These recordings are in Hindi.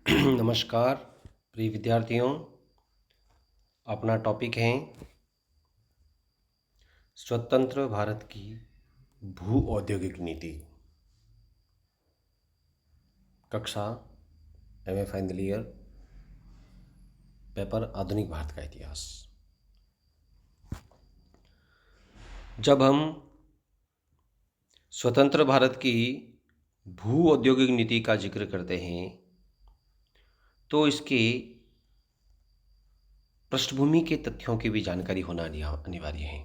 नमस्कार प्रिय विद्यार्थियों। अपना टॉपिक है स्वतंत्र भारत की भू औद्योगिक नीति। कक्षा एमए फाइनल ईयर, पेपर आधुनिक भारत का इतिहास। जब हम स्वतंत्र भारत की भू औद्योगिक नीति का जिक्र करते हैं तो इसके पृष्ठभूमि के तथ्यों की भी जानकारी होना अनिवार्य है।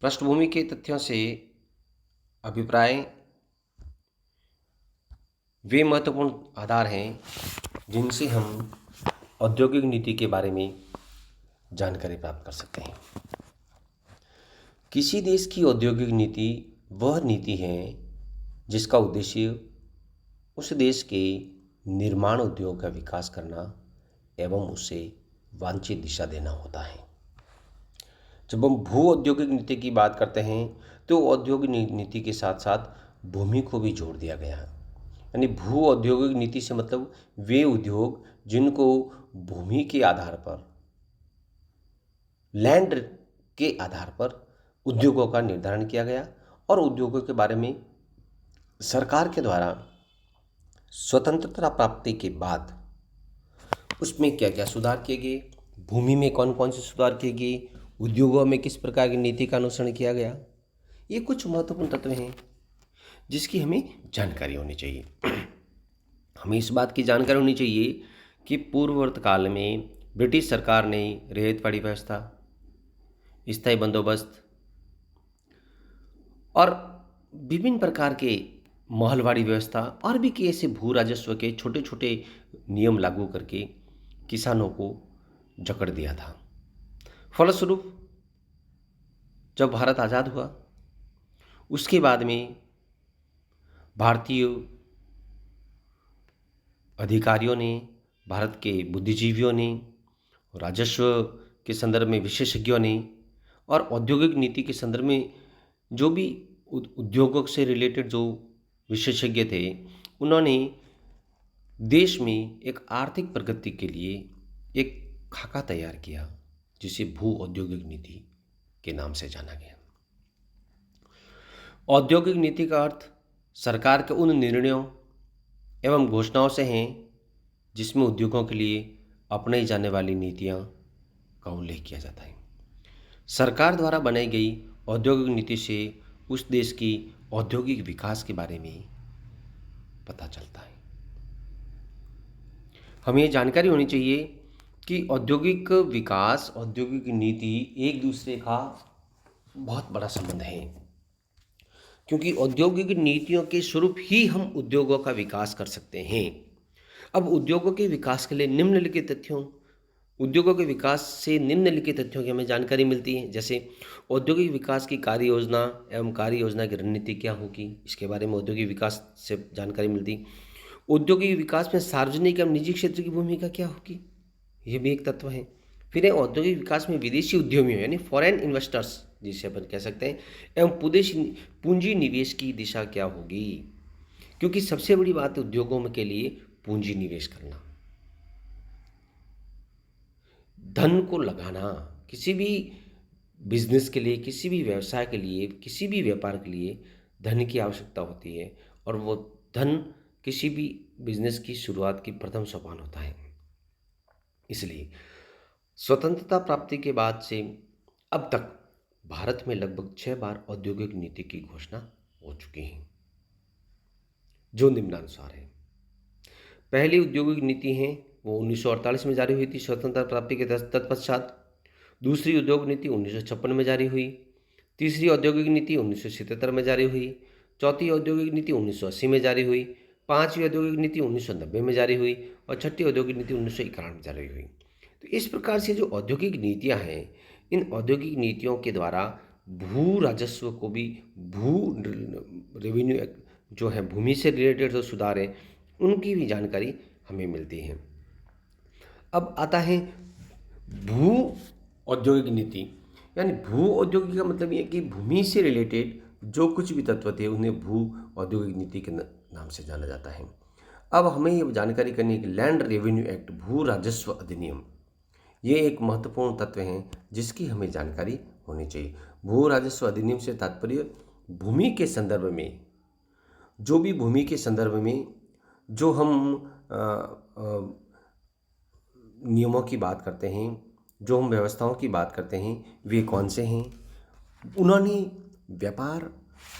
पृष्ठभूमि के तथ्यों से अभिप्राय वे महत्वपूर्ण आधार हैं जिनसे हम औद्योगिक नीति के बारे में जानकारी प्राप्त कर सकते हैं। किसी देश की औद्योगिक नीति वह नीति है जिसका उद्देश्य उस देश के निर्माण उद्योग का विकास करना एवं उसे वांछित दिशा देना होता है। जब हम भू औद्योगिक नीति की बात करते हैं तो औद्योगिक नीति के साथ साथ भूमि को भी जोड़ दिया गया है। यानी भू औद्योगिक नीति से मतलब वे उद्योग जिनको भूमि के आधार पर, लैंड के आधार पर उद्योगों का निर्धारण किया गया और उद्योगों के बारे में सरकार के द्वारा स्वतंत्रता प्राप्ति के बाद उसमें क्या क्या सुधार किए गए, भूमि में कौन कौन से सुधार किए गए, उद्योगों में किस प्रकार की नीति का अनुसरण किया गया, ये कुछ महत्वपूर्ण तत्व हैं जिसकी हमें जानकारी होनी चाहिए। हमें इस बात की जानकारी होनी चाहिए कि पूर्ववर्ती काल में ब्रिटिश सरकार ने रेतवाड़ी व्यवस्था, स्थायी बंदोबस्त और विभिन्न प्रकार के महलवाड़ी व्यवस्था और भी कई ऐसे भू राजस्व के छोटे छोटे नियम लागू करके किसानों को जकड़ दिया था। फलस्वरूप जब भारत आज़ाद हुआ उसके बाद में भारतीय अधिकारियों ने, भारत के बुद्धिजीवियों ने, राजस्व के संदर्भ में विशेषज्ञों ने और औद्योगिक नीति के संदर्भ में जो भी उद्योगों से रिलेटेड जो विशेषज्ञ थे, उन्होंने देश में एक आर्थिक प्रगति के लिए एक खाका तैयार किया जिसे भू औद्योगिक नीति के नाम से जाना गया। औद्योगिक नीति का अर्थ सरकार के उन निर्णयों एवं घोषणाओं से हैं जिसमें उद्योगों के लिए अपनाई जाने वाली नीतियां का उल्लेख किया जाता है। सरकार द्वारा बनाई गई औद्योगिक नीति से उस देश की औद्योगिक विकास के बारे में पता चलता है। हमें ये जानकारी होनी चाहिए कि औद्योगिक विकास, औद्योगिक नीति एक दूसरे का बहुत बड़ा संबंध है, क्योंकि औद्योगिक नीतियों के स्वरूप ही हम उद्योगों का विकास कर सकते हैं। अब उद्योगों के विकास के लिए उद्योगों के विकास से निम्नलिखित तथ्यों की हमें जानकारी मिलती है। जैसे औद्योगिक विकास की कार्य योजना एवं कार्य योजना की रणनीति क्या होगी, इसके बारे में औद्योगिक विकास से जानकारी मिलती। औद्योगिक विकास में सार्वजनिक एवं निजी क्षेत्र की भूमिका क्या होगी, ये भी एक तत्व है। फिर है औद्योगिक विकास में विदेशी उद्यमियों यानी फॉरेन इन्वेस्टर्स जिसे अपन कह सकते हैं, एवं पूंजी निवेश की दिशा क्या होगी, क्योंकि सबसे बड़ी बात है उद्योगों के लिए पूंजी निवेश करना, धन को लगाना। किसी भी बिजनेस के लिए, किसी भी व्यवसाय के लिए, किसी भी व्यापार के लिए धन की आवश्यकता होती है और वो धन किसी भी बिजनेस की शुरुआत की प्रथम सोपान होता है। इसलिए स्वतंत्रता प्राप्ति के बाद से अब तक भारत में लगभग 6 बार औद्योगिक नीति की घोषणा हो चुकी है, जो निम्नानुसार है। पहली औद्योगिक नीति है वो 1948 में जारी हुई थी स्वतंत्रता प्राप्ति के तत्पश्चात। दूसरी उद्योग नीति 1956 में जारी हुई। तीसरी औद्योगिक नीति 1977 में जारी हुई। चौथी औद्योगिक नीति 1980 में जारी हुई। पांचवी औद्योगिक नीति 1990 में जारी हुई और छठी औद्योगिक नीति 1991 में जारी हुई। तो इस प्रकार से जो औद्योगिक नीतियां हैं, इन औद्योगिक नीतियों के द्वारा भू राजस्व को भी, भू रेवेन्यू जो है भूमि से रिलेटेड जो सुधार है, उनकी भी जानकारी हमें मिलती है। अब आता है भू औद्योगिक नीति, यानी भू औद्योगिक का मतलब ये कि भूमि से रिलेटेड जो कुछ भी तत्व थे उन्हें भू औद्योगिक नीति के नाम से जाना जाता है। अब हमें ये जानकारी करनी है कि लैंड रेवेन्यू एक्ट, भू राजस्व अधिनियम, ये एक महत्वपूर्ण तत्व हैं जिसकी हमें जानकारी होनी चाहिए। भू राजस्व अधिनियम से तात्पर्य भूमि के संदर्भ में, जो भी भूमि के संदर्भ में जो हम अ, अ, नियमों की बात करते हैं, जो हम व्यवस्थाओं की बात करते हैं, वे कौन से हैं, उन्होंने व्यापार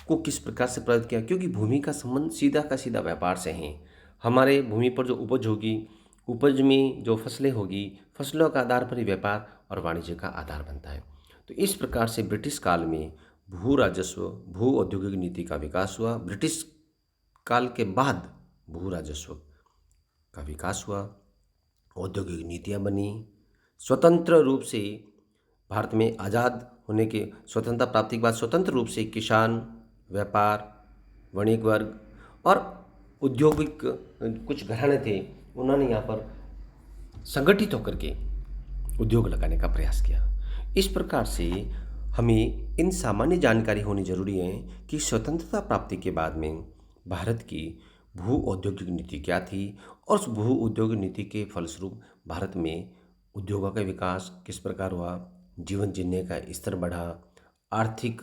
को किस प्रकार से प्रभावित किया, क्योंकि भूमि का संबंध सीधा का सीधा व्यापार से है। हमारे भूमि पर जो उपज होगी, उपज में जो फसलें होगी, फसलों का आधार पर ही व्यापार और वाणिज्य का आधार बनता है। तो इस प्रकार से ब्रिटिश काल में भू राजस्व, भू औद्योगिक नीति का विकास हुआ। ब्रिटिश काल के बाद भू राजस्व का विकास हुआ, औद्योगिक नीतियाँ बनी, स्वतंत्र रूप से भारत में आज़ाद होने के, स्वतंत्रता प्राप्ति के बाद स्वतंत्र रूप से किसान, व्यापार, वणिक वर्ग और औद्योगिक कुछ घराने थे, उन्होंने यहाँ पर संगठित होकर के उद्योग लगाने का प्रयास किया। इस प्रकार से हमें इन सामान्य जानकारी होनी जरूरी है कि स्वतंत्रता प्राप्ति के बाद में भारत की भू औद्योगिक नीति क्या थी और उस भू औद्योगिक नीति के फलस्वरूप भारत में उद्योगों का विकास किस प्रकार हुआ, जीवन जीने का स्तर बढ़ा, आर्थिक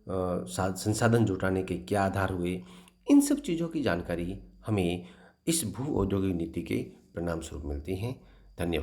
संसाधन जुटाने के क्या आधार हुए, इन सब चीज़ों की जानकारी हमें इस भू औद्योगिक नीति के परिणाम स्वरूप मिलती हैं। धन्यवाद।